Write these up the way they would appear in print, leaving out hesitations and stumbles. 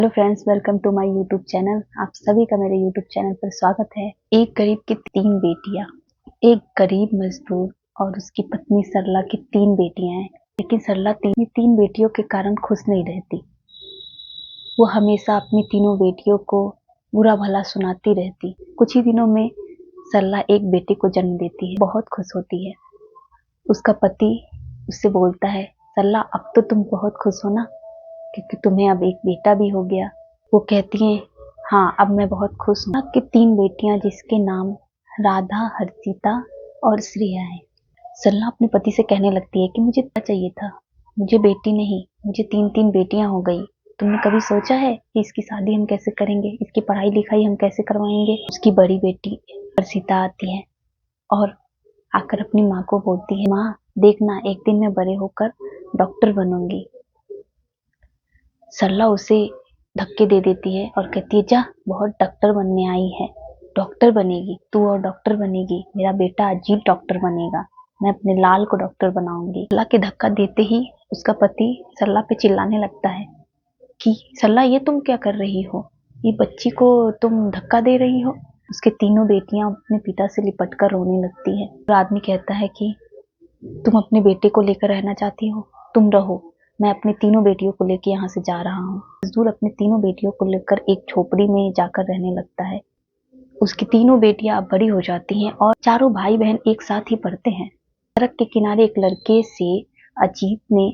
Hello friends, welcome to my YouTube channel. आप सभी का मेरे यूट्यूब चैनल पर स्वागत है। एक गरीब की तीन बेटियां, एक गरीब मजदूर और उसकी पत्नी सरला की तीन बेटियां हैं। लेकिन सरला तीन बेटियों के कारण खुश नहीं रहती। वो हमेशा अपनी तीनों बेटियों को बुरा भला सुनाती रहती। कुछ ही दिनों में सरला एक बेटे को जन्म देती है। बहुत खुश होती है। उसका पति उससे बोलता है, सरला अब तो तुम बहुत खुश हो ना, क्योंकि तुम्हें अब एक बेटा भी हो गया। वो कहती हैं, हाँ अब मैं बहुत खुश हूँ कि तीन बेटियां जिसके नाम राधा, हर्षिता और श्रेया है। सरला अपने पति से कहने लगती है कि मुझे क्या चाहिए था, मुझे बेटी नहीं, मुझे तीन तीन बेटियां हो गई। तुमने कभी सोचा है कि इसकी शादी हम कैसे करेंगे, इसकी पढ़ाई लिखाई हम कैसे करवाएंगे। उसकी बड़ी बेटी हर्षिता आती है और आकर अपनी माँ को बोलती है, माँ देखना एक दिन मैं बड़े होकर डॉक्टर बनूंगी। सरला उसे धक्के दे देती है और कहती है, जा बहुत डॉक्टर बनने आई है, डॉक्टर बनेगी तू और डॉक्टर बनेगी, मेरा बेटा अजीत डॉक्टर बनेगा, मैं अपने लाल को डॉक्टर बनाऊंगी। सरला के धक्का देते ही उसका पति सरला पे चिल्लाने लगता है कि सरला ये तुम क्या कर रही हो, ये बच्ची को तुम धक्का दे रही हो। उसके तीनों बेटियां अपने पिता से लिपट कर रोने लगती है। और आदमी कहता है कि तुम अपने बेटे को लेकर रहना चाहती हो, तुम रहो, मैं अपनी तीनों बेटियों को लेकर यहाँ से जा रहा हूँ। मजदूर अपनी तीनों बेटियों को लेकर एक झोपड़ी में जाकर रहने लगता है। उसकी तीनों बेटियां अब बड़ी हो जाती हैं और चारों भाई बहन एक साथ ही पढ़ते हैं। सड़क के किनारे एक लड़के से अजीत ने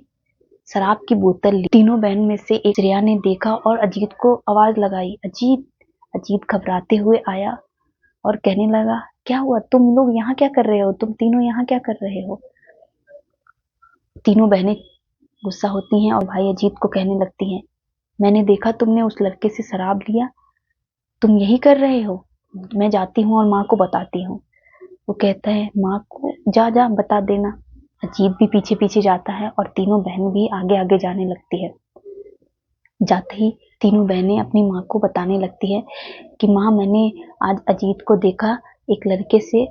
शराब की बोतल ली। तीनों बहन में से एक श्रेया ने देखा और अजीत को आवाज लगाई, अजीत। अजीत घबराते हुए आया और कहने लगा, क्या हुआ, तुम लोग यहाँ क्या कर रहे हो, तुम तीनों यहाँ क्या कर रहे हो। तीनों बहनें गुस्सा होती हैं और भाई अजीत को कहने लगती हैं, मैंने देखा तुमने उस लड़के से शराब लिया, तुम यही कर रहे हो, मैं जाती हूँ और माँ को बताती हूँ। वो कहता है, माँ को जा जा बता देना। अजीत भी पीछे पीछे जाता है और तीनों बहन भी आगे आगे जाने लगती है। जाते ही तीनों बहनें अपनी माँ को बताने लगती है कि माँ मैंने आज अजीत को देखा एक लड़के से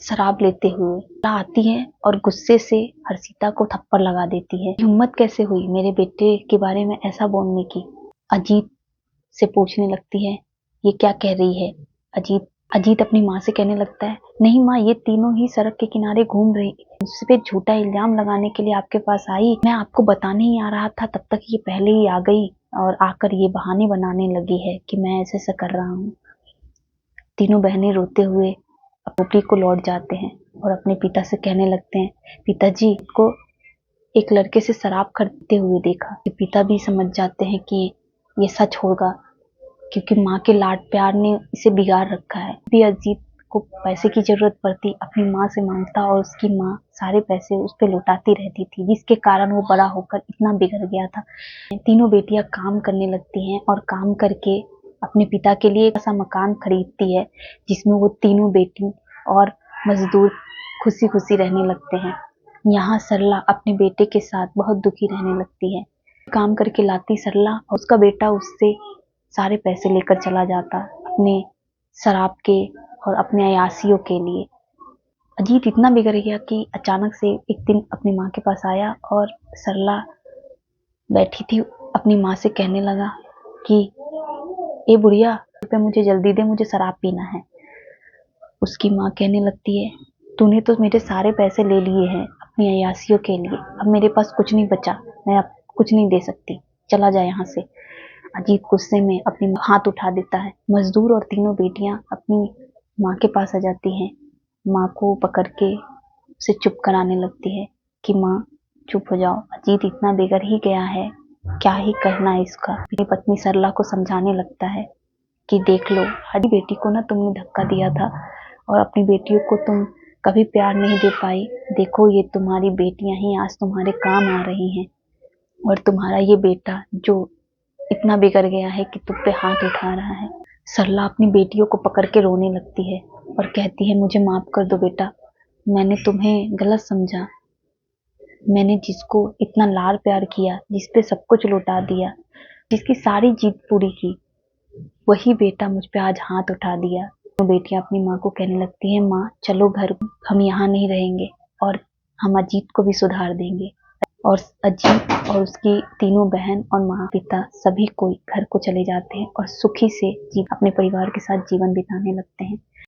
शराब लेते हुए। आती है और गुस्से से हर्षिता को थप्पड़ लगा देती है। हिम्मत कैसे हुई मेरे बेटे के बारे में ऐसा बोलने की। अजीत से पूछने लगती है, ये क्या कह रही है। अजीत अपनी माँ से कहने लगता है, नहीं माँ, ये तीनों ही सड़क के किनारे घूम रही, उस पे झूठा इल्जाम लगाने के लिए आपके पास आई। मैं आपको बताने ही आ रहा था, तब तक ये पहले ही आ गई और आकर ये बहाने बनाने लगी है कि मैं ऐसे ऐसा कर रहा हूँ। तीनों बहनें रोते हुए झोपड़ी को लौट जाते हैं और अपने पिता से कहने लगते हैं, पिताजी को एक लड़के से शराब खरीदते हुए देखा। पिता भी समझ जाते हैं कि ये सच होगा, क्योंकि माँ के लाड प्यार ने इसे बिगाड़ रखा है। भी अजीत को पैसे की जरूरत पड़ती, अपनी माँ से मांगता और उसकी माँ सारे पैसे उस पर लौटाती रहती थी, जिसके कारण वो बड़ा होकर इतना बिगड़ गया था। तीनों बेटियां काम करने लगती हैं और काम करके अपने पिता के लिए एक ऐसा मकान खरीदती है जिसमें वो तीनों बेटी और मजदूर खुशी खुशी रहने लगते हैं। यहाँ सरला अपने बेटे के साथ बहुत दुखी रहने लगती है। काम करके लाती सरला और उसका बेटा उससे सारे पैसे लेकर चला जाता अपने शराब के और अपने अयाशियों के लिए। अजीत इतना बिगड़ गया कि अचानक से एक दिन अपनी माँ के पास आया और सरला बैठी थी अपनी माँ से कहने लगा कि ए बुढ़िया, रुपए मुझे जल्दी दे, मुझे शराब पीना है। उसकी माँ कहने लगती है, तूने तो मेरे सारे पैसे ले लिए हैं अपनी अयाशियों के लिए, अब मेरे पास कुछ नहीं बचा, मैं अब कुछ नहीं दे सकती, चला जा यहाँ से। अजीत गुस्से में अपनी हाथ उठा देता है। मजदूर और तीनों बेटियां अपनी माँ के पास आ जाती हैं। माँ को पकड़ के उसे चुप कराने लगती है कि माँ चुप हो जाओ, अजीत इतना बिगड़ ही गया है, क्या ही करना है इसका। अपनी पत्नी सरला को समझाने लगता है कि देख लो, हरी बेटी को ना तुमने धक्का दिया था और अपनी बेटियों को तुम कभी प्यार नहीं दे पाई, देखो ये तुम्हारी बेटियां ही आज तुम्हारे काम आ रही हैं और तुम्हारा ये बेटा जो इतना बिगड़ गया है कि तुम पे हाथ उठा रहा है। सरला अपनी बेटियों को पकड़ के रोने लगती है और कहती है, मुझे माफ कर दो बेटा, मैंने तुम्हें गलत समझा, मैंने जिसको इतना लाड़ प्यार किया, जिस पे सब कुछ लौटा दिया, जिसकी सारी जीत पूरी की, वही बेटा मुझ पे आज हाथ उठा दिया। तो बेटियां अपनी माँ को कहने लगती हैं, माँ चलो घर, हम यहाँ नहीं रहेंगे और हम अजीत को भी सुधार देंगे। और अजीत और उसकी तीनों बहन और माँ पिता सभी कोई घर को चले जाते हैं और सुखी से अपने परिवार के साथ जीवन बिताने लगते हैं।